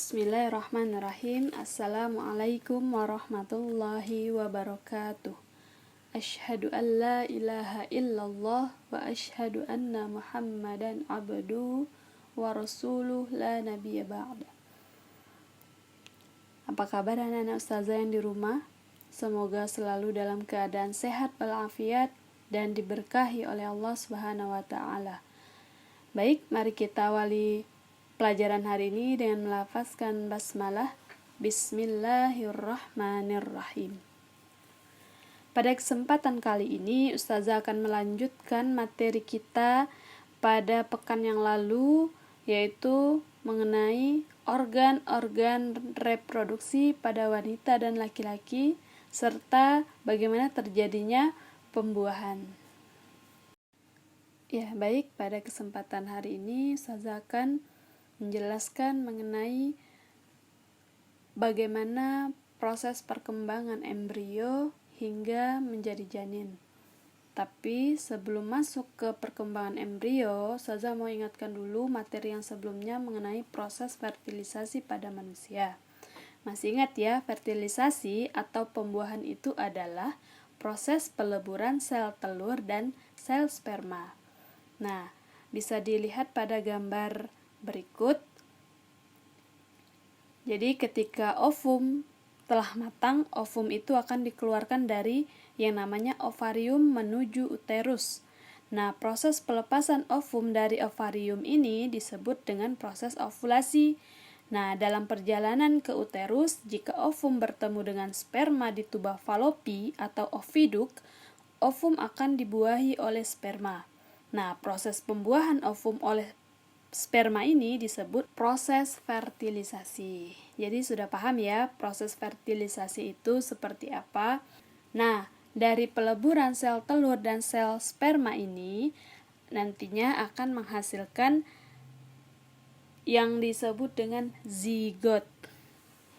Bismillahirrahmanirrahim. Assalamualaikum warahmatullahi wabarakatuh. Asyhadu an la ilaha illallah wa asyhadu anna Muhammadan abduhu wa rasuluh la nabiyya ba'da. Apa kabar anak-anak ustazah yang di rumah? Semoga selalu dalam keadaan sehat walafiat dan diberkahi oleh Allah Subhanahu wa taala. Baik, mari kita awali pelajaran hari ini dengan melafazkan basmalah. Bismillahirrahmanirrahim. Pada kesempatan kali ini ustazah akan melanjutkan materi kita pada pekan yang lalu, yaitu mengenai organ-organ reproduksi pada wanita dan laki-laki serta bagaimana terjadinya pembuahan. Ya, baik, pada kesempatan hari ini ustazah akan menjelaskan mengenai bagaimana proses perkembangan embrio hingga menjadi janin. Tapi sebelum masuk ke perkembangan embrio, ustazah mau ingatkan dulu materi yang sebelumnya mengenai proses fertilisasi pada manusia. Masih ingat ya, fertilisasi atau pembuahan itu adalah proses peleburan sel telur dan sel sperma. Nah, bisa dilihat pada gambar berikut. Jadi ketika ovum telah matang, ovum itu akan dikeluarkan dari yang namanya ovarium menuju uterus. Nah, proses pelepasan ovum dari ovarium ini disebut dengan proses ovulasi. Nah, dalam perjalanan ke uterus, jika ovum bertemu dengan sperma di tuba falopi atau oviduk, ovum akan dibuahi oleh sperma. Nah, proses pembuahan ovum oleh sperma ini disebut proses fertilisasi. Jadi sudah paham ya proses fertilisasi itu seperti apa? Nah, dari peleburan sel telur dan sel sperma ini nantinya akan menghasilkan yang disebut dengan zigot.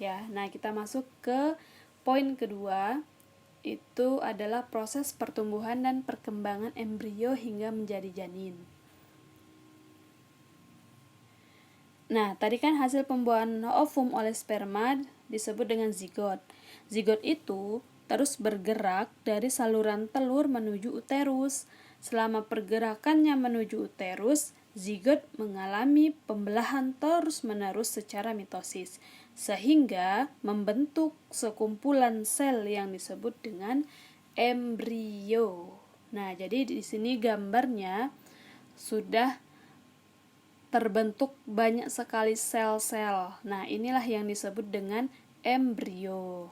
Ya, nah kita masuk ke poin kedua, itu adalah proses pertumbuhan dan perkembangan embrio hingga menjadi janin. Nah, tadi kan hasil pembuahan ovum oleh sperma disebut dengan zigot. Zigot itu terus bergerak dari saluran telur menuju uterus. Selama pergerakannya menuju uterus, zigot mengalami pembelahan terus-menerus secara mitosis, sehingga membentuk sekumpulan sel yang disebut dengan embrio. Nah, jadi di sini gambarnya sudah terbentuk banyak sekali sel-sel. Nah, inilah yang disebut dengan embrio.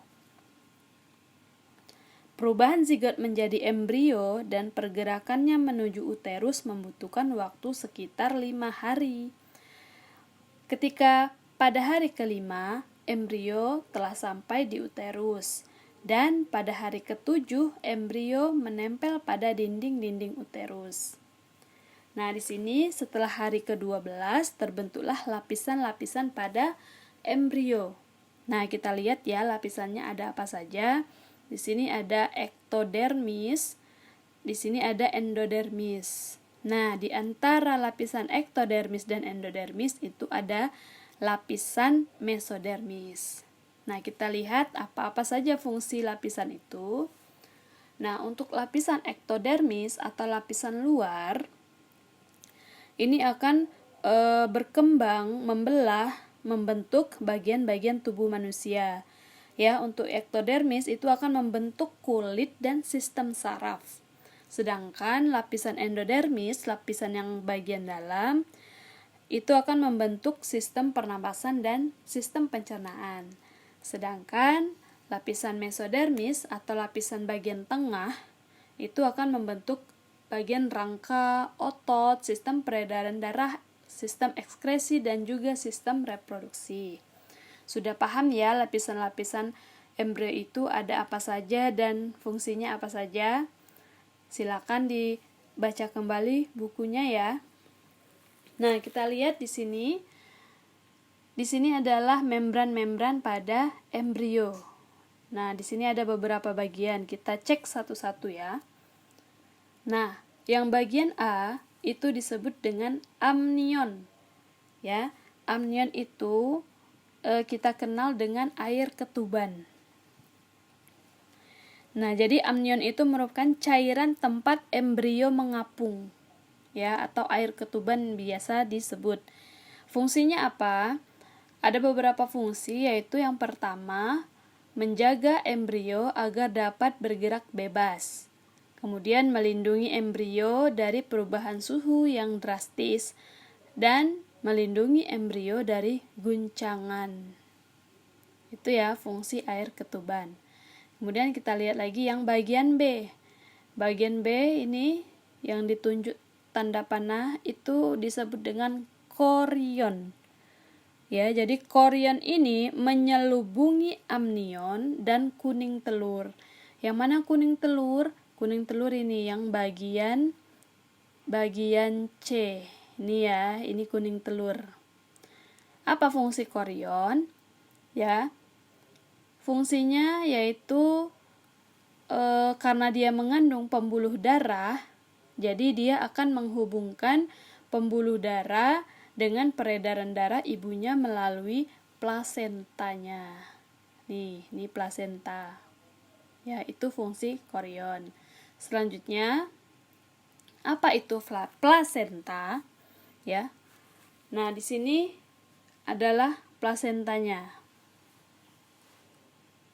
Perubahan zigot menjadi embrio dan pergerakannya menuju uterus membutuhkan waktu sekitar 5 hari. Ketika pada hari kelima, embrio telah sampai di uterus. Dan pada hari ke-7, embrio menempel pada dinding-dinding uterus. Nah, di sini setelah hari ke-12 terbentuklah lapisan-lapisan pada embrio. Nah, kita lihat ya lapisannya ada apa saja. Di sini ada ektodermis, di sini ada endodermis. Nah, di antara lapisan ektodermis dan endodermis itu ada lapisan mesodermis. Nah, kita lihat apa-apa saja fungsi lapisan itu. Nah, untuk lapisan ektodermis atau lapisan luar, ini akan berkembang, membelah, membentuk bagian-bagian tubuh manusia. Ya, untuk ektodermis itu akan membentuk kulit dan sistem saraf. Sedangkan lapisan endodermis, lapisan yang bagian dalam, itu akan membentuk sistem pernapasan dan sistem pencernaan. Sedangkan lapisan mesodermis atau lapisan bagian tengah itu akan membentuk bagian rangka, otot, sistem peredaran darah, sistem ekskresi, dan juga sistem reproduksi. Sudah paham ya lapisan-lapisan embrio itu ada apa saja dan fungsinya apa saja? Silakan dibaca kembali bukunya ya. Nah, kita lihat di sini. Di sini adalah membran-membran pada embrio. Nah, di sini ada beberapa bagian. Kita cek satu-satu ya. Nah, yang bagian A itu disebut dengan amnion. Ya, amnion itu kita kenal dengan air ketuban. Nah, jadi amnion itu merupakan cairan tempat embrio mengapung, ya, atau air ketuban biasa disebut. Fungsinya apa? Ada beberapa fungsi, yaitu yang pertama, menjaga embrio agar dapat bergerak bebas. Kemudian melindungi embrio dari perubahan suhu yang drastis dan melindungi embrio dari guncangan. Itu ya fungsi air ketuban. Kemudian kita lihat lagi yang bagian B. Bagian B ini yang ditunjuk tanda panah itu disebut dengan korion. Ya, jadi korion ini menyelubungi amnion dan kuning telur. Yang mana kuning telur? Kuning telur ini yang bagian C. Ini ya, ini kuning telur. Apa fungsi korion? Ya, fungsinya yaitu karena dia mengandung pembuluh darah, jadi dia akan menghubungkan pembuluh darah dengan peredaran darah ibunya melalui plasentanya. Ini plasenta. Ya, itu fungsi korion. Selanjutnya, apa itu plasenta? Ya. Nah, di sini adalah plasentanya.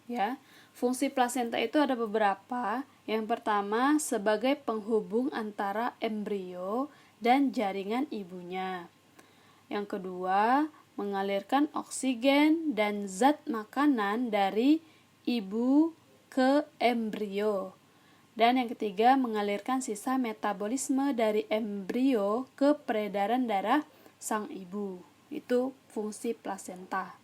Ya, fungsi plasenta itu ada beberapa. Yang pertama, sebagai penghubung antara embrio dan jaringan ibunya. Yang kedua, mengalirkan oksigen dan zat makanan dari ibu ke embrio. Dan yang ketiga, mengalirkan sisa metabolisme dari embrio ke peredaran darah sang ibu. Itu fungsi plasenta.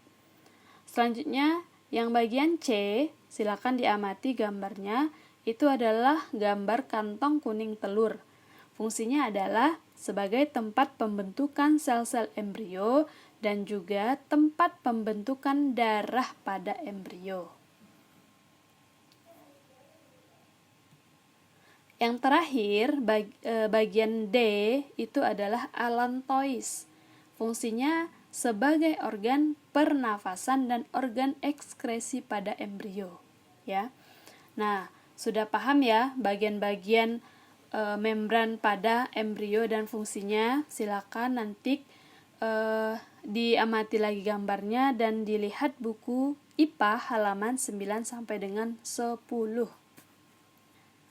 Selanjutnya, yang bagian C, silakan diamati gambarnya, itu adalah gambar kantong kuning telur. Fungsinya adalah sebagai tempat pembentukan sel-sel embrio dan juga tempat pembentukan darah pada embrio. Yang terakhir, bagian D itu adalah allantois. Fungsinya sebagai organ pernafasan dan organ ekskresi pada embrio, ya. Nah, sudah paham ya bagian-bagian membran pada embrio dan fungsinya? Silakan nanti diamati lagi gambarnya dan dilihat buku IPA halaman 9 sampai dengan 10.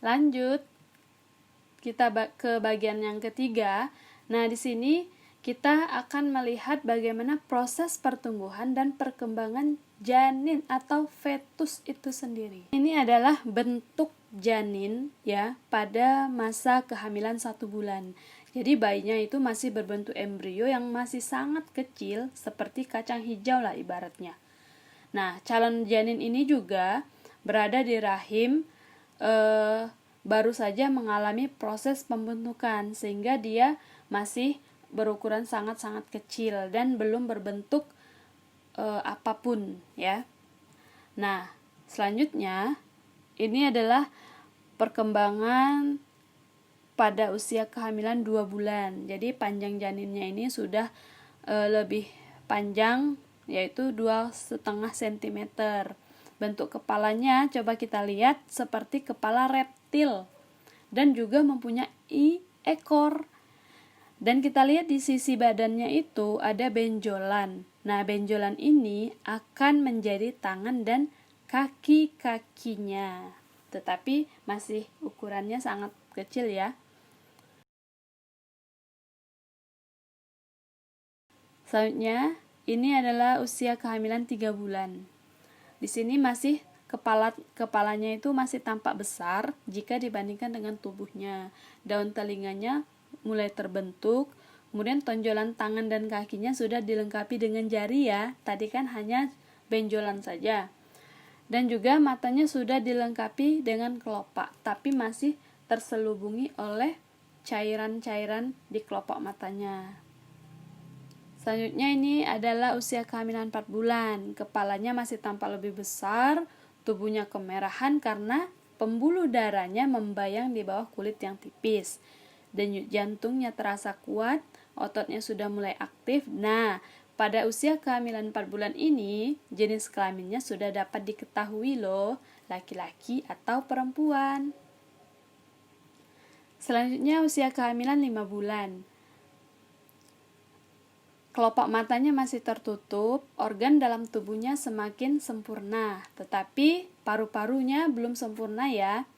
Lanjut, kita ke bagian yang ketiga. Nah, di sini kita akan melihat bagaimana proses pertumbuhan dan perkembangan janin atau fetus itu sendiri. Ini adalah bentuk janin ya pada masa kehamilan 1 bulan. Jadi bayinya itu masih berbentuk embrio yang masih sangat kecil seperti kacang hijau lah ibaratnya. Nah, calon janin ini juga berada di rahim baru saja mengalami proses pembentukan sehingga dia masih berukuran sangat-sangat kecil dan belum berbentuk apapun ya. Nah, selanjutnya ini adalah perkembangan pada usia kehamilan 2 bulan. Jadi panjang janinnya ini sudah lebih panjang, yaitu 2,5 cm. Bentuk kepalanya coba kita lihat seperti kepala reptil dan juga mempunyai ekor. Dan kita lihat di sisi badannya itu ada benjolan. Nah, benjolan ini akan menjadi tangan dan kaki-kakinya. Tetapi masih ukurannya sangat kecil ya. Selanjutnya, ini adalah usia kehamilan 3 bulan. Di sini masih kepalanya itu masih tampak besar jika dibandingkan dengan tubuhnya. Daun telinganya mulai terbentuk, kemudian tonjolan tangan dan kakinya sudah dilengkapi dengan jari ya. Tadi kan hanya benjolan saja. Dan juga matanya sudah dilengkapi dengan kelopak, tapi masih terselubungi oleh cairan-cairan di kelopak matanya. Selanjutnya ini adalah usia kehamilan 4 bulan. Kepalanya masih tampak lebih besar, tubuhnya kemerahan karena pembuluh darahnya membayang di bawah kulit yang tipis. Denyut jantungnya terasa kuat, ototnya sudah mulai aktif. Nah, pada usia kehamilan 4 bulan ini, jenis kelaminnya sudah dapat diketahui loh, laki-laki atau perempuan. Selanjutnya usia kehamilan 5 bulan. Kelopak matanya masih tertutup, organ dalam tubuhnya semakin sempurna, tetapi paru-parunya belum sempurna ya.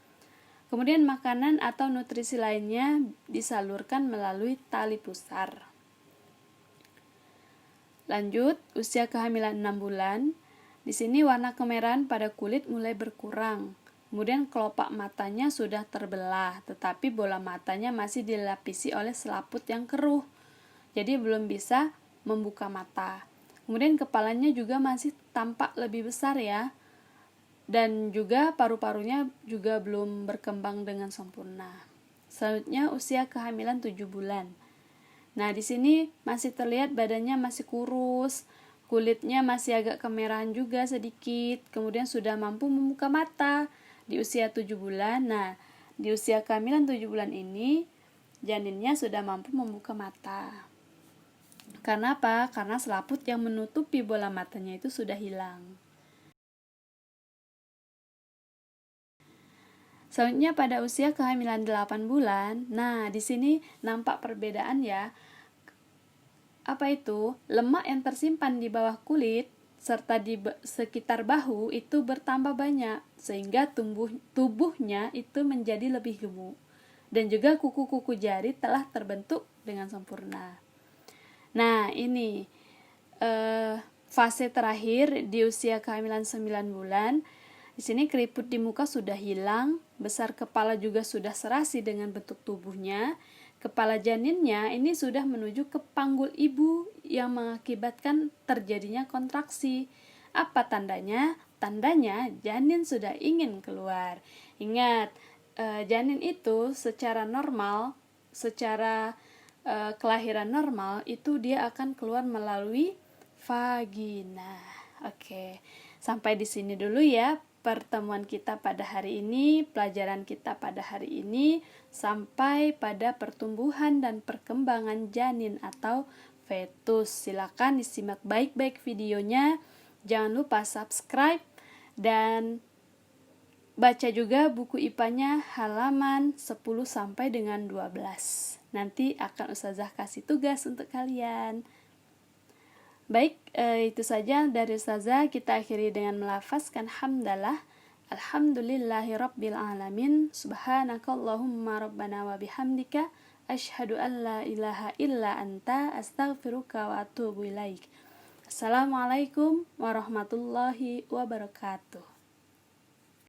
Kemudian makanan atau nutrisi lainnya disalurkan melalui tali pusar. Lanjut, usia kehamilan 6 bulan. Di sini warna kemerahan pada kulit mulai berkurang. Kemudian kelopak matanya sudah terbelah, tetapi bola matanya masih dilapisi oleh selaput yang keruh. Jadi belum bisa membuka mata. Kemudian kepalanya juga masih tampak lebih besar ya. Dan juga paru-parunya juga belum berkembang dengan sempurna. Selanjutnya usia kehamilan 7 bulan. Nah, di sini masih terlihat badannya masih kurus, kulitnya masih agak kemerahan juga sedikit, kemudian sudah mampu membuka mata di usia 7 bulan. Nah, di usia kehamilan 7 bulan ini, janinnya sudah mampu membuka mata. Karena apa? Karena selaput yang menutupi bola matanya itu sudah hilang. Selanjutnya pada usia kehamilan 8 bulan, nah di sini nampak perbedaan ya. Apa itu? Lemak yang tersimpan di bawah kulit serta di sekitar bahu itu bertambah banyak sehingga tubuhnya itu menjadi lebih gemuk. Dan juga kuku-kuku jari telah terbentuk dengan sempurna. Nah, ini fase terakhir di usia kehamilan 9 bulan. Di sini keriput di muka sudah hilang, besar kepala juga sudah serasi dengan bentuk tubuhnya. Kepala janinnya ini sudah menuju ke panggul ibu yang mengakibatkan terjadinya kontraksi. Apa tandanya? Tandanya janin sudah ingin keluar. Ingat, janin itu secara normal, secara kelahiran normal itu dia akan keluar melalui vagina. Oke, sampai di sini dulu ya pertemuan kita pada hari ini, pelajaran kita pada hari ini, sampai pada pertumbuhan dan perkembangan janin atau fetus. Silakan disimak baik-baik videonya. Jangan lupa subscribe dan baca juga buku IPA-nya halaman 10 sampai dengan 12. Nanti akan Ustazah kasih tugas untuk kalian. Baik, itu saja dari Ustazah. Kita akhiri dengan melafazkan hamdalah. Alhamdulillahirabbil alamin. Subhanakallahumma rabbana wa bihamdika asyhadu an la ilaha illa anta astaghfiruka wa atubu ilaik. Assalamualaikum warahmatullahi wabarakatuh.